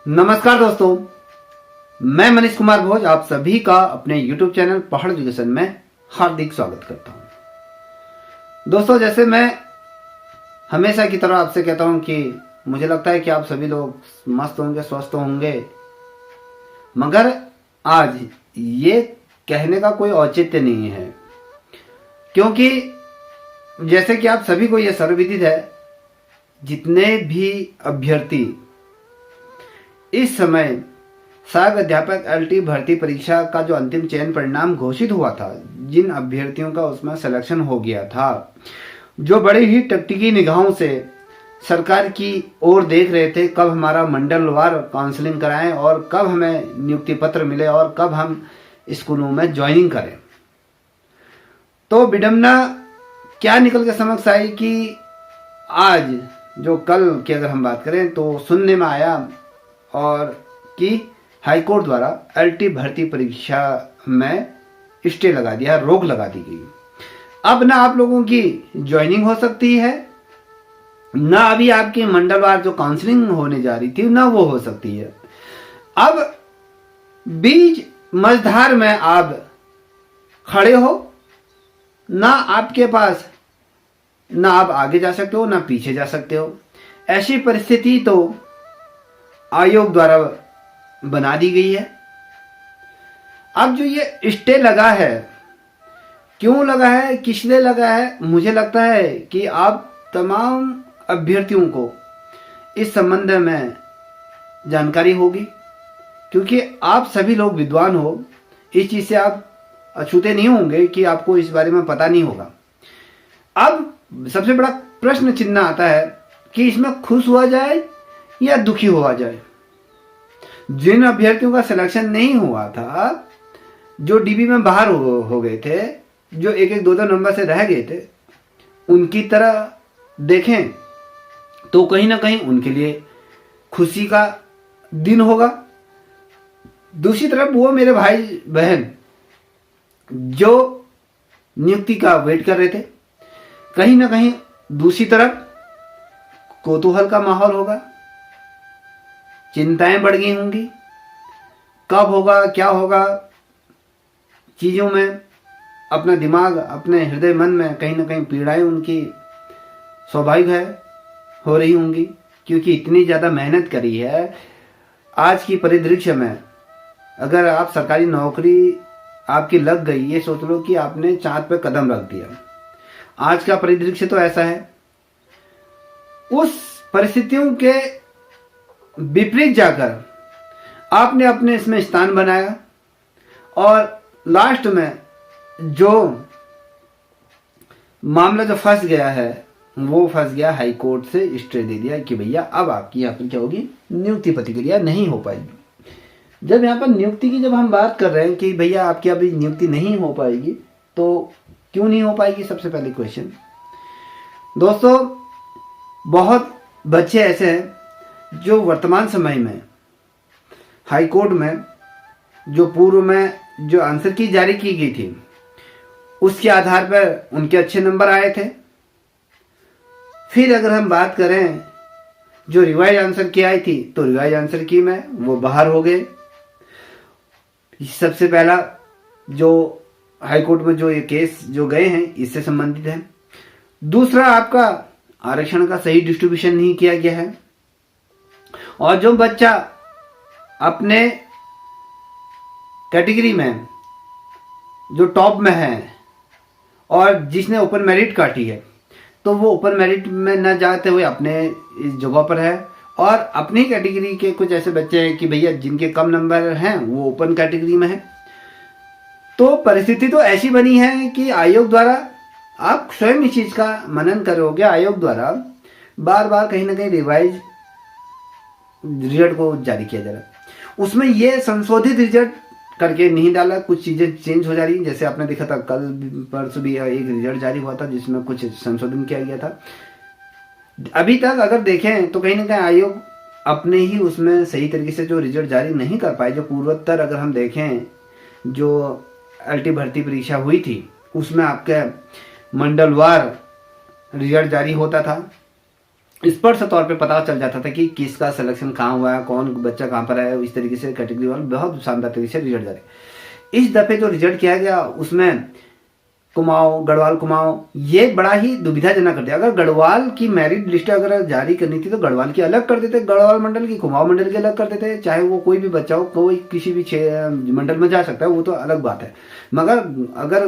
नमस्कार दोस्तों, मैं मनीष कुमार भोज आप सभी का अपने YouTube चैनल पहाड़ एजुकेशन में हार्दिक स्वागत करता हूं। दोस्तों, जैसे मैं हमेशा की तरह आपसे कहता हूं कि मुझे लगता है कि आप सभी लोग मस्त होंगे, स्वस्थ होंगे, मगर आज ये कहने का कोई औचित्य नहीं है, क्योंकि जैसे कि आप सभी को यह सर्वविदित है, जितने भी अभ्यर्थी इस समय सहायक अध्यापक एलटी भर्ती परीक्षा का जो अंतिम चयन परिणाम घोषित हुआ था, जिन अभ्यर्थियों का उसमें सिलेक्शन हो गया था, जो बड़ी ही टकटकी निगाहों से सरकार की ओर देख रहे थे कब हमारा मंडलवार काउंसलिंग कराएं और कब हमें नियुक्ति पत्र मिले और कब हम स्कूलों में ज्वाइनिंग करें, तो विडम्बना क्या निकल के समक्ष आई कि आज जो कल की अगर हम बात करें तो सुनने में आया और कि हाईकोर्ट द्वारा एलटी भर्ती परीक्षा में स्टे लगा दिया, रोक लगा दी गई। अब ना आप लोगों की ज्वाइनिंग हो सकती है, ना अभी आपकी मंडलवार जो काउंसलिंग होने जा रही थी ना वो हो सकती है। अब बीच मझधार में आप खड़े हो, ना आपके पास ना आप आगे जा सकते हो ना पीछे जा सकते हो। ऐसी परिस्थिति तो आयोग द्वारा बना दी गई है। अब जो ये स्टे लगा है, क्यों लगा है, किस लिए लगा है, मुझे लगता है कि आप तमाम अभ्यर्थियों को इस संबंध में जानकारी होगी, क्योंकि आप सभी लोग विद्वान हो, इस चीज से आप अछूते नहीं होंगे कि आपको इस बारे में पता नहीं होगा। अब सबसे बड़ा प्रश्न चिन्ह आता है कि इसमें खुश हुआ जाए या दुखी हुआ जाए। जिन अभ्यर्थियों का सिलेक्शन नहीं हुआ था, जो डीबी में बाहर हो गए थे, जो एक एक दो दो नंबर से रह गए थे, उनकी तरह देखें तो कहीं ना कहीं उनके लिए खुशी का दिन होगा। दूसरी तरफ वो मेरे भाई बहन जो नियुक्ति का वेट कर रहे थे, कहीं ना कहीं दूसरी तरफ कौतूहल का माहौल होगा, चिंताएं बढ़ गई होंगी, कब होगा क्या होगा, चीज़ों में अपना दिमाग, अपने हृदय मन में कहीं ना कहीं पीड़ाएं उनकी स्वाभाविक है हो रही होंगी, क्योंकि इतनी ज़्यादा मेहनत करी है। आज की परिदृश्य में अगर आप सरकारी नौकरी आपकी लग गई, ये सोच लो कि आपने चांद पे कदम रख दिया। आज का परिदृश्य तो ऐसा है। उस परिस्थितियों के विपरीत जाकर आपने अपने इसमें स्थान बनाया और लास्ट में जो मामला जो फंस गया है वो फंस गया, हाई कोर्ट से स्टे दे दिया कि भैया अब आपकी यहाँ पर क्या होगी, नियुक्ति प्रतिक्रिया नहीं हो पाएगी। जब यहाँ पर नियुक्ति की जब हम बात कर रहे हैं कि भैया आपकी अभी नियुक्ति नहीं हो पाएगी, तो क्यों नहीं हो पाएगी? सबसे पहले क्वेश्चन दोस्तों, बहुत बच्चे ऐसे हैं जो वर्तमान समय में हाई कोर्ट में जो पूर्व में जो आंसर की जारी की गई थी उसके आधार पर उनके अच्छे नंबर आए थे। फिर अगर हम बात करें जो रिवाइज आंसर की आई थी, तो रिवाइज आंसर की में वो बाहर हो गए। सबसे पहला जो हाई कोर्ट में जो ये केस जो गए हैं इससे संबंधित है। दूसरा, आपका आरक्षण का सही डिस्ट्रीब्यूशन नहीं किया गया है, और जो बच्चा अपने कैटेगरी में जो टॉप में है और जिसने ओपन मेरिट काटी है, तो वो ओपन मेरिट में न जाते हुए अपने इस जगह पर है, और अपनी कैटेगरी के कुछ ऐसे बच्चे हैं कि भैया जिनके कम नंबर हैं वो ओपन कैटेगरी में है। तो परिस्थिति तो ऐसी बनी है कि आयोग द्वारा, आप स्वयं इस चीज का मनन करोगे, आयोग द्वारा बार बार कहीं ना कहीं रिवाइज रिजल्ट को जारी किया जा रहा है। उसमें ये संशोधित रिजल्ट करके नहीं डाला, कुछ चीजें चेंज हो जा रही, जैसे आपने देखा था कल परसों भी एक रिजल्ट जारी हुआ था जिसमें कुछ संशोधन किया गया था। अभी तक अगर देखें तो कहीं ना कहीं आयोग अपने ही उसमें सही तरीके से जो रिजल्ट जारी नहीं कर पाए। जो पूर्वोत्तर अगर हम देखें जो एलटी भर्ती परीक्षा हुई थी उसमें आपके मंडलवार रिजल्ट जारी होता था, स्पष्ट तौर पे पता चल जाता था कि किसका सिलेक्शन कहाँ हुआ है, कौन बच्चा कहाँ पर है, इस तरीके से कैटेगरी वाला बहुत शानदार तरीके से रिजल्ट जारी। इस दफे जो रिजल्ट किया गया उसमें कुमाऊं, गढ़वाल कुमाऊं, ये बड़ा ही दुविधाजनक कर दिया। अगर गढ़वाल की मेरिट लिस्ट अगर जारी करनी थी तो गढ़वाल की अलग कर देते, गढ़वाल मंडल की, कुमाऊं मंडल की अलग कर देते। चाहे वो कोई भी बच्चा हो, कोई किसी भी मंडल में जा सकता है, वो तो अलग बात है। मगर अगर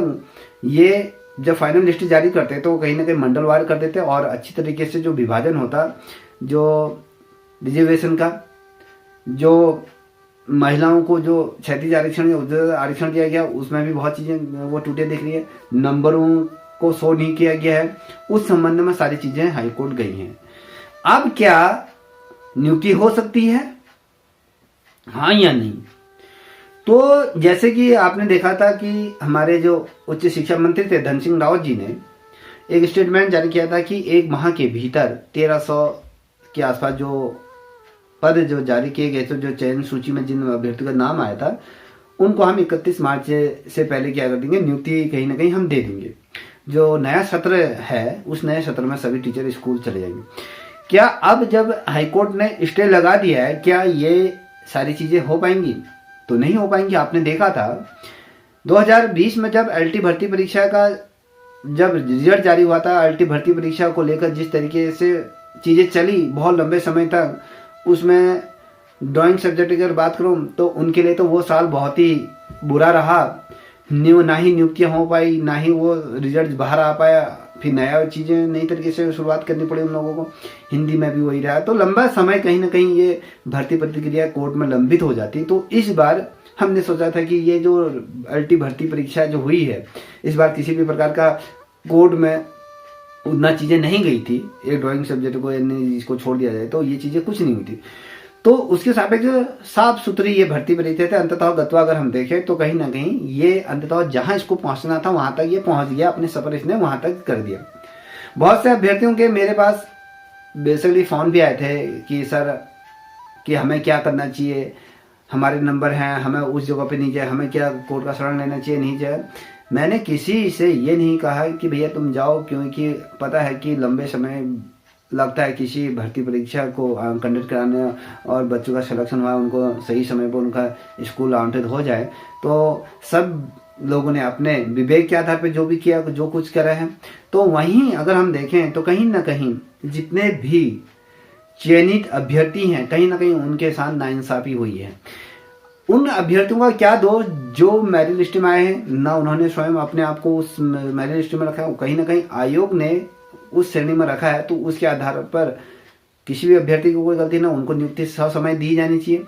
ये जब फाइनल लिस्ट जारी करते तो कहीं ना कहीं मंडलवार कर देते और अच्छी तरीके से जो विभाजन होता, जो रिजर्वेशन का, जो महिलाओं को जो 36 आरक्षण या आरक्षण दिया गया, उसमें भी बहुत चीजें वो टूटे दिख रही है। नंबरों को शो नहीं किया गया है, उस संबंध में सारी चीजें हाईकोर्ट गई हैं। अब क्या नियुक्ति हो सकती है, हाँ या नहीं? तो जैसे कि आपने देखा था कि हमारे जो उच्च शिक्षा मंत्री थे धन सिंह रावत जी ने एक स्टेटमेंट जारी किया था कि एक माह के भीतर 1300 के आसपास जो पद जो जारी किए गए थे, जो चयन सूची में जिन अभ्यर्थियों का नाम आया था, उनको हम 31 मार्च से पहले क्या कर देंगे, नियुक्ति कहीं ना कहीं हम दे देंगे। जो नया सत्र है उस नए सत्र में सभी टीचर स्कूल चले जाएंगे। क्या अब जब हाईकोर्ट ने स्टे लगा दिया है, क्या ये सारी चीजें हो पाएंगी? तो नहीं हो पाएंगी। आपने देखा था 2020 में जब एलटी भर्ती परीक्षा का जब रिजल्ट जारी हुआ था, एलटी भर्ती परीक्षा को लेकर जिस तरीके से चीजें चली बहुत लंबे समय तक, उसमें ड्राइंग सब्जेक्ट की अगर बात करूं तो उनके लिए तो वो साल बहुत ही बुरा रहा। ना ही नियुक्तियां हो पाई, ना ही वो रिजल्ट बाहर आ पाया। फिर नया चीजें नई तरीके से शुरुआत करनी पड़ी उन लोगों को। हिंदी में भी वही रहा, तो लंबा समय कहीं ना कहीं ये भर्ती प्रक्रिया कोर्ट में लंबित हो जाती। तो इस बार हमने सोचा था कि ये जो एलटी भर्ती परीक्षा जो हुई है, इस बार किसी भी प्रकार का कोर्ट में उतना चीजें नहीं गई थी। एक ड्राइंग सब्जेक्ट को इसको छोड़ दिया जाए तो ये चीजें कुछ नहीं हुई थी। तो उसके सापेक्ष साफ सुथरी ये भर्ती परीक्षा थे। अंततः गत्वा अगर हम देखें तो कहीं ना कहीं ये अंततः जहां इसको पहुंचना था वहां तक ये पहुंच गया, अपने सफर इसने वहां तक कर दिया। बहुत से अभ्यर्थियों के मेरे पास बेसिकली फोन भी आए थे कि सर कि हमें क्या करना चाहिए, हमारे नंबर हैं, हमें उस जगह पे नहीं जाए, हमें क्या कोर्ट का शरण लेना चाहिए, नहीं चाहिए। मैंने किसी से ये नहीं कहा कि भैया तुम जाओ, क्योंकि पता है कि लंबे समय लगता है किसी भर्ती परीक्षा को कंडक्ट कराने और बच्चों का सिलेक्शन हुआ, उनको सही समय पर उनका स्कूल आवंटित हो जाए। तो सब लोगों ने अपने विवेक के आधार पर जो भी किया, जो कुछ करा है। तो वहीं अगर हम देखें तो कहीं ना कहीं जितने भी चयनित अभ्यर्थी हैं, कहीं ना कहीं उनके साथ नाइंसाफी हुई है। उन अभ्यर्थियों का क्या दोष जो मेरिट लिस्ट में आए हैं, ना उन्होंने स्वयं अपने आप को उस मेरिट लिस्ट में रखा है, कहीं ना कहीं आयोग ने उस श्रेणी में रखा है। तो उसके आधार पर किसी भी अभ्यर्थी को कोई गलती ना, उनको नियुक्ति समय दी जानी चाहिए।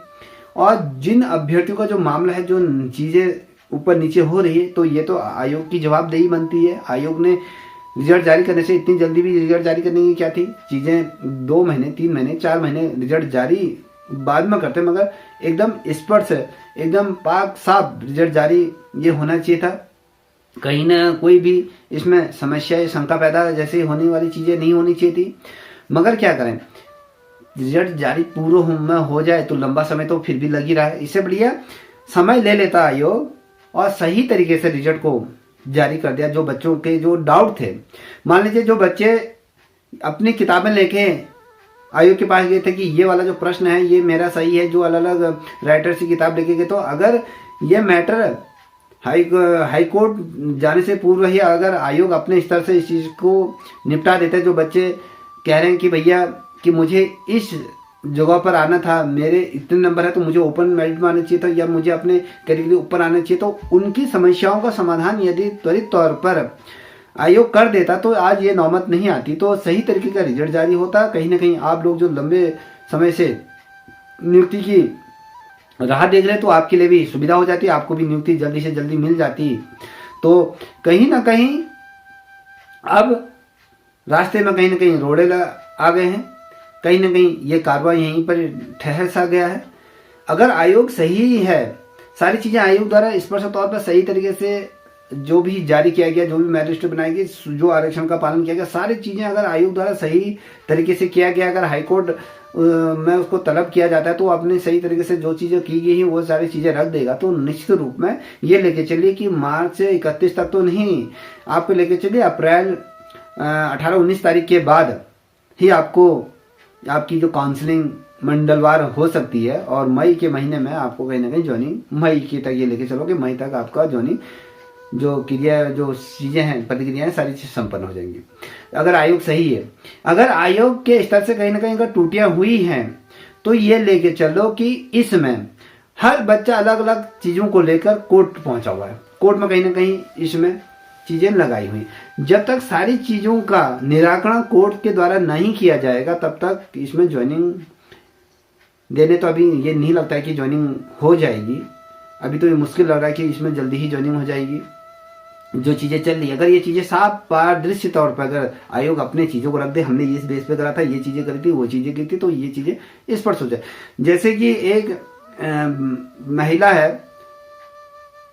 और जिन अभ्यर्थियों का जो मामला है, जो चीजें ऊपर नीचे हो रही है, तो ये तो आयोग की जवाबदेही बनती है। आयोग ने रिजल्ट जारी करने से इतनी जल्दी भी रिजल्ट जारी करने की क्या थी, चीजें 2 महीने 3 महीने 4 महीने रिजल्ट जारी बाद में करते, मगर एकदम स्पष्ट एकदम पाक साफ रिजल्ट जारी ये होना चाहिए था। कहीं ना कोई भी इसमें समस्या या शंका पैदा जैसे होने वाली चीजें नहीं होनी चाहिए थी। मगर क्या करें, रिजल्ट जारी पूर्व में हो जाए तो लंबा समय तो फिर भी लग ही रहा है। इससे बढ़िया समय ले लेता आयोग और सही तरीके से रिजल्ट को जारी कर दिया। जो बच्चों के जो डाउट थे, मान लीजिए जो बच्चे अपनी किताबें लेके आयोग के पास गए थे कि ये वाला जो प्रश्न है ये मेरा सही है, जो अलग अलग राइटर्स की किताब लेके गए, तो अगर ये मैटर हाई कोर्ट जाने से पूर्व ही अगर आयोग अपने स्तर से इस चीज को निपटा देते, जो बच्चे कह रहे हैं कि भैया कि मुझे इस जगह पर आना था, मेरे इतने नंबर है तो मुझे ओपन मेरिट में आना चाहिए था, या मुझे अपने कैटेगरी ऊपर आना चाहिए, तो उनकी समस्याओं का समाधान यदि त्वरित तौर पर आयोग कर देता तो आज ये नौबत नहीं आती, तो सही तरीके का रिजल्ट जारी होता। कहीं ना कहीं आप लोग जो लंबे समय से नियुक्ति की राह देख रहे तो आपके लिए भी सुविधा हो जाती, आपको भी नियुक्ति जल्दी से जल्दी मिल जाती। तो कहीं ना कहीं अब रास्ते में कहीं ना कहीं रोड़े आ गए हैं, कहीं ना कहीं ये कार्रवाई यहीं पर ठहर सा गया है। अगर आयोग सही है, सारी चीजें आयोग द्वारा स्पष्ट तौर पर सही तरीके से जो भी जारी किया गया, जो भी मेरिट लिस्ट बनाई गई, जो आरक्षण का पालन किया गया, सारी चीजें अगर आयोग द्वारा सही तरीके से किया गया, अगर हाईकोर्ट में उसको तलब किया जाता है तो अपने सही तरीके से जो चीजें की गई है वो सारी चीजें रख देगा, तो निश्चित रूप में ये लेके चलिए कि मार्च से 31 तक तो नहीं, आपको लेके चलिए अप्रैल 18-19 तारीख के बाद ही आपको आपकी जो काउंसलिंग मंडलवार हो सकती है, और मई के महीने में आपको कहीं ना कहीं ज्वाइनिंग, मई की तक ये लेके चलो कि मई तक आपका ज्वाइनिंग जो क्रिया, जो चीज़ें हैं, प्रतिक्रियाएं सारी चीज़ संपन्न हो जाएंगी, अगर आयोग सही है। अगर आयोग के स्तर से कहीं ना कहीं अगर त्रुटियां हुई हैं तो ये लेके चलो कि इसमें हर बच्चा अलग अलग चीज़ों को लेकर कोर्ट पहुंचा हुआ है, कोर्ट में कहीं ना कहीं इसमें चीज़ें लगाई हुई। जब तक सारी चीज़ों का निराकरण कोर्ट के द्वारा नहीं किया जाएगा तब तक इसमें ज्वाइनिंग देने तो अभी ये नहीं लगता है कि ज्वाइनिंग हो जाएगी। अभी तो ये मुश्किल लग रहा है कि इसमें जल्दी ही ज्वाइनिंग हो जाएगी। जो चीज़ें चल रही, अगर ये चीज़ें साफ पारदर्शी तौर पर अगर आयोग अपने चीज़ों को रख दे, हमने इस बेस पे करा था, ये चीज़ें करी थी, वो चीज़ें की थी, तो ये चीज़ें स्पष्ट हो जाए। जैसे कि एक महिला है,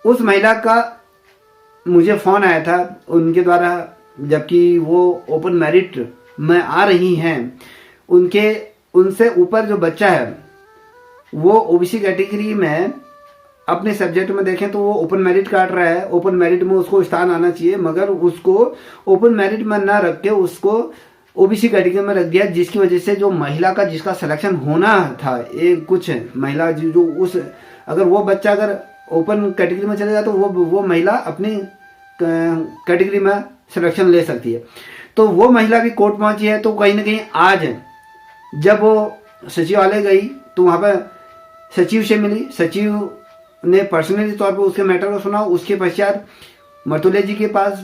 उस महिला का मुझे फ़ोन आया था उनके द्वारा, जबकि वो ओपन मेरिट में आ रही हैं, उनसे ऊपर जो बच्चा है वो ओबीसी कैटेगरी में अपने सब्जेक्ट में देखें तो वो ओपन मेरिट काट रहा है, ओपन मेरिट में उसको स्थान आना चाहिए, मगर उसको ओपन मेरिट में ना रख के उसको ओबीसी कैटेगरी में रख दिया, जिसकी वजह से जो महिला का जिसका सिलेक्शन होना था, एक कुछ महिला जो उस, अगर वो बच्चा अगर ओपन कैटेगरी में चले जाए तो वो महिला अपनी कैटेगरी में सिलेक्शन ले सकती है। तो वो महिला भी कोर्ट पहुंची है। तो कहीं ना कहीं आज जब वो सचिवालय गई तो वहाँ पर सचिव से मिली, सचिव ने पर्सनली तौर पर उसके मैटर को सुना, उसके पश्चात मर्तुले जी के पास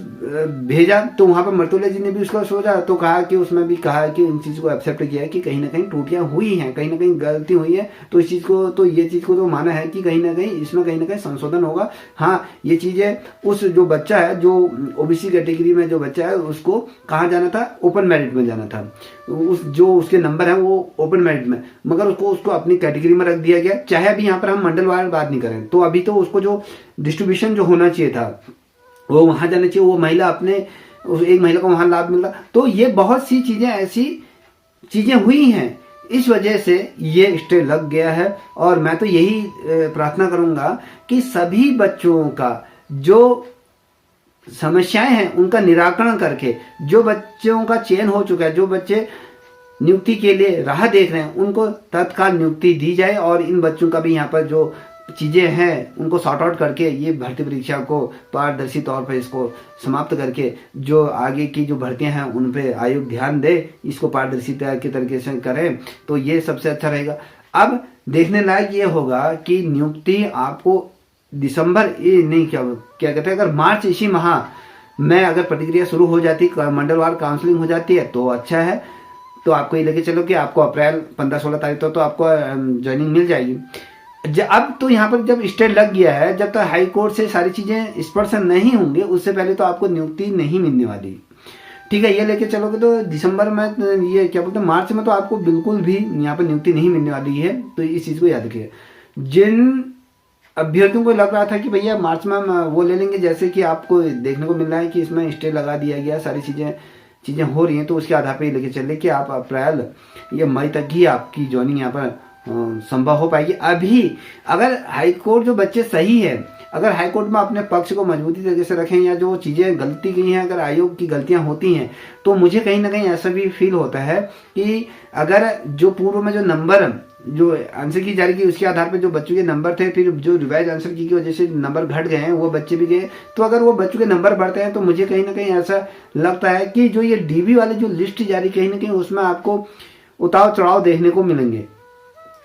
भेजा, तो वहाँ पर मर्तुले जी ने भी उसको सोचा, तो कहा कि उसमें भी कहा कि इन चीज़ को एक्सेप्ट किया है कि कहीं ना कहीं त्रुटियां हुई हैं, कहीं ना कहीं गलती हुई है, तो इस चीज़ को, तो ये चीज़ को तो माना है कि कहीं ना कहीं इसमें कहीं ना कहीं संशोधन होगा। हाँ, ये चीज़ें उस जो बच्चा है, जो ओबीसी कैटेगरी में जो बच्चा है, उसको कहाँ जाना था, ओपन मेरिट में जाना था, उस जो उसके नंबर है वो ओपन मेरिट में, मगर उसको अपनी कैटेगरी में रख दिया गया। चाहे अभी यहाँ पर हम मंडलवार बात नहीं करें, तो अभी तो उसको जो डिस्ट्रीब्यूशन जो होना चाहिए था वो वहां जाना चाहिए, वो महिला अपने, एक महिला को वहां लाभ मिलता। तो ये बहुत सी चीजें, ऐसी चीजें हुई हैं, इस वजह से ये स्टे लग गया है। और मैं तो यही प्रार्थना करूंगा कि सभी बच्चों का जो समस्याएं हैं उनका निराकरण करके, जो बच्चों का चयन हो चुका है, जो बच्चे नियुक्ति के लिए राह देख रहे हैं, उनको तत्काल नियुक्ति दी जाए, और इन बच्चों का भी यहाँ पर जो चीज़ें हैं उनको सॉर्ट आउट करके ये भर्ती परीक्षा को पारदर्शी तौर पर इसको समाप्त करके जो आगे की जो भर्तियां हैं उन पे आयोग ध्यान दे, इसको पारदर्शी के तरीके से करें, तो ये सबसे अच्छा रहेगा। अब देखने लायक ये होगा कि नियुक्ति आपको दिसंबर, ये नहीं, क्या कहते हैं, अगर मार्च इसी माह में अगर प्रतिक्रिया शुरू हो जाती, मंडलवार काउंसलिंग हो जाती है तो अच्छा है। तो आपको ये लेके चलो कि आपको अप्रैल 15-16 तारीख तो आपको ज्वाइनिंग मिल जाएगी। अब तो यहाँ पर जब स्टे लग गया है, जब तक हाई कोर्ट से सारी चीजें स्पष्ट नहीं होंगे उससे पहले तो आपको नियुक्ति नहीं मिलने वाली। ठीक है, ये लेके चलोगे तो दिसंबर में, ये क्या बोलते हैं, मार्च में तो आपको बिल्कुल भी यहाँ पर नियुक्ति नहीं मिलने वाली है। तो इस चीज को याद रखिए। जिन अभ्यर्थियों को लग रहा था कि भैया मार्च में वो ले लेंगे, जैसे कि आपको देखने को मिल रहा है कि इसमें स्टे लगा दिया गया, सारी चीजें हो रही हैं, तो उसके आधार पर ये लेके चले कि आप अप्रैल या मई तक ही आपकी ज्वाइनिंग यहाँ पर संभव हो पाएगी। अभी अगर हाईकोर्ट जो बच्चे सही है, अगर हाईकोर्ट में अपने पक्ष को मजबूती तरीके से रखें, या जो चीज़ें गलती की हैं, अगर आयोग की गलतियां होती हैं, तो मुझे कहीं ना कहीं ऐसा भी फील होता है कि अगर जो पूर्व में जो नंबर, जो आंसर की जारी की, उसके आधार पर जो बच्चों के नंबर थे, फिर जो रिवाइज आंसर की वजह से नंबर घट गए हैं, वो बच्चे भी गए, तो अगर वो बच्चों के नंबर बढ़ते हैं तो मुझे कहीं ना कहीं ऐसा लगता है कि जो ये डीबी वाले जो लिस्ट जारी, कहीं ना कहीं उसमें आपको उतार चढ़ाव देखने को मिलेंगे।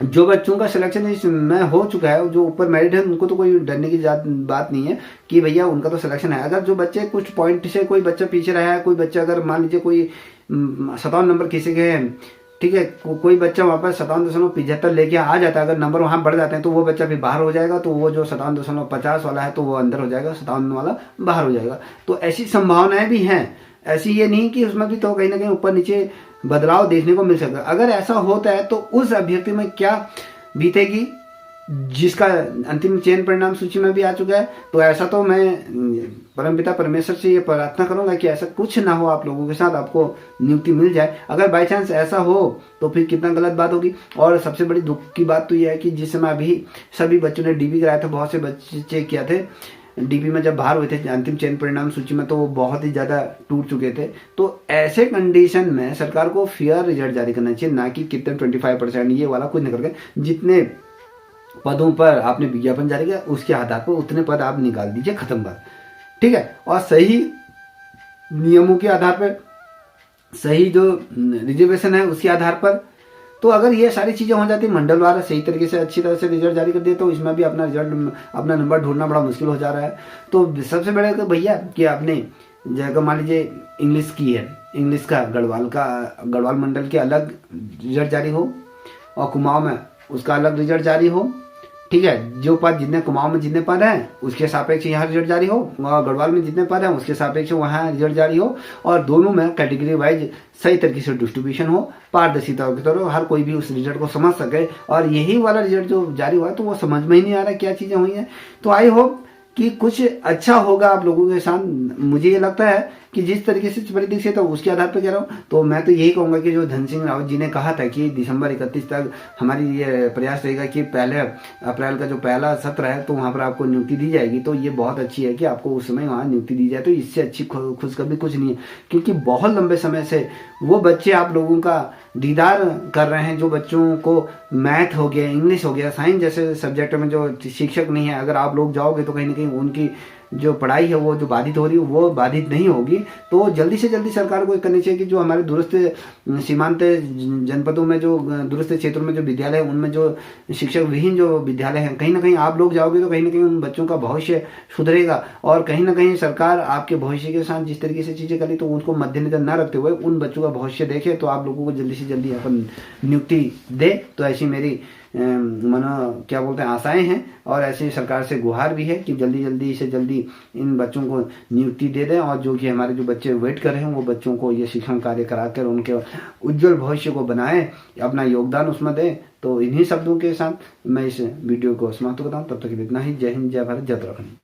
जो बच्चों का सिलेक्शन इसमें हो चुका है, जो ऊपर मैरिड है, उनको तो कोई डरने की बात नहीं है कि भैया उनका तो सिलेक्शन है। अगर जो बच्चे कुछ पॉइंट से कोई बच्चा पीछे रहा है, कोई बच्चा अगर मान लीजिए कोई 57 नंबर किसी के हैं, ठीक है, कोई बच्चा वहाँ पर 57.75 लेके आ जाता है, अगर नंबर वहाँ बढ़ जाते हैं तो वो बच्चा भी बाहर हो जाएगा, तो वो जो 57.50 वाला है तो वो अंदर हो जाएगा, 57 वाला बाहर हो जाएगा। तो ऐसी संभावनाएं भी हैं, ऐसी ये नहीं कि उसमें भी तो कहीं ना कहीं ऊपर नीचे बदलाव देखने को मिल सकता है। अगर ऐसा होता है तो उस अभ्यर्थी में क्या बीतेगी, जिसका अंतिम चयन परिणाम सूची में भी आ चुका है। तो ऐसा तो मैं परमपिता परमेश्वर से ये प्रार्थना करूंगा कि ऐसा कुछ ना हो आप लोगों के साथ, आपको नियुक्ति मिल जाए। अगर बाई चांस ऐसा हो तो फिर कितना गलत बात होगी। और सबसे बड़ी दुख की बात तो यह है कि जिस समय अभी सभी बच्चों ने डीबी कराया था, बहुत से बच्चे चेक किया थे, डीबी में जब बाहर हुए थे अंतिम चयन परिणाम सूची में, तो वो बहुत ही ज़्यादा टूट चुके थे। तो ऐसे कंडीशन में सरकार को फेयर रिजल्ट जारी करना चाहिए, ना कि कितने 25% ये वाला कुछ नहीं करके जितने पदों पर आपने विज्ञापन जारी किया उसके आधार पर उतने पद आप निकाल दीजिए, खत्म बात, ठीक है। और सही नियमों के आधार पर, सही जो रिजर्वेशन है उसके आधार पर, तो अगर ये सारी चीज़ें हो जाती मंडलवार सही तरीके से अच्छी तरह से रिजल्ट जारी कर दिए, तो इसमें भी अपना रिजल्ट, अपना नंबर ढूंढना बड़ा मुश्किल हो जा रहा है। तो सबसे बड़े तो भैया कि आपने जगह मान लीजिए इंग्लिश की है, इंग्लिश का गढ़वाल मंडल के अलग रिजल्ट जारी हो और कुमाऊं में उसका अलग रिजल्ट जारी हो, ठीक है। जो पद जितने कुमाऊं में जितने पद हैं उसके सापेक्ष यहाँ रिजल्ट जारी हो, और गढ़वाल में जितने पद हैं उसके सापेक्ष वहाँ रिजल्ट जारी हो, और दोनों में कैटेगरी वाइज सही तरीके से डिस्ट्रीब्यूशन हो, पारदर्शिता की तरह हर कोई भी उस रिजल्ट को समझ सके। और यही वाला रिजल्ट जो जारी हुआ है तो वो समझ में ही नहीं आ रहा क्या चीज़ें हुई हैं। तो आई होप कि कुछ अच्छा होगा आप लोगों के साथ। मुझे ये लगता है कि जिस तरीके से परिदृश्य था उसके आधार पर कह रहा हूँ। तो मैं तो यही कहूँगा कि जो धन सिंह रावत जी ने कहा था कि दिसंबर 31 तक हमारी ये प्रयास रहेगा कि पहले अप्रैल का जो पहला सत्र है तो वहाँ पर आपको नियुक्ति दी जाएगी, तो ये बहुत अच्छी है कि आपको उस समय वहाँ नियुक्ति दी जाए। तो इससे अच्छी खुशखबरी कुछ नहीं है, क्योंकि बहुत लंबे समय से वो बच्चे आप लोगों का दीदार कर रहे हैं, जो बच्चों को मैथ हो गया, इंग्लिश हो गया, साइंस जैसे सब्जेक्ट में जो शिक्षक नहीं है, अगर आप लोग जाओगे तो कहीं ना कहीं उनकी जो पढ़ाई है वो जो बाधित हो रही है वो बाधित नहीं होगी। तो जल्दी से जल्दी सरकार को करनी चाहिए कि जो हमारे दूरस्थ सीमांत जनपदों में, जो दूरस्थ क्षेत्रों में जो विद्यालय है उनमें जो शिक्षक विहीन जो विद्यालय हैं, कहीं ना कहीं आप लोग जाओगे तो कहीं ना कहीं उन बच्चों का भविष्य सुधरेगा। और कहीं ना कहीं सरकार आपके भविष्य के साथ जिस तरीके से चीज़ें करी तो उनको मद्देनजर न रखते हुए उन बच्चों का भविष्य देखे, तो आप लोगों को जल्दी से जल्दी अपन नियुक्ति दे। तो ऐसी मेरी क्या बोलते हैं आशाएं हैं, और ऐसे सरकार से गुहार भी है कि जल्दी जल्दी से जल्दी इन बच्चों को नियुक्ति दे दें, और जो कि हमारे जो बच्चे वेट कर रहे हैं वो बच्चों को ये शिक्षण कार्य कराकर उनके उज्जवल भविष्य को बनाएं, अपना योगदान उसमें दें। तो इन्हीं शब्दों के साथ मैं इस वीडियो को समाप्त करता हूँ। तब तक इतना ही। जय हिंद, जय भारत, जय उत्तराखंड।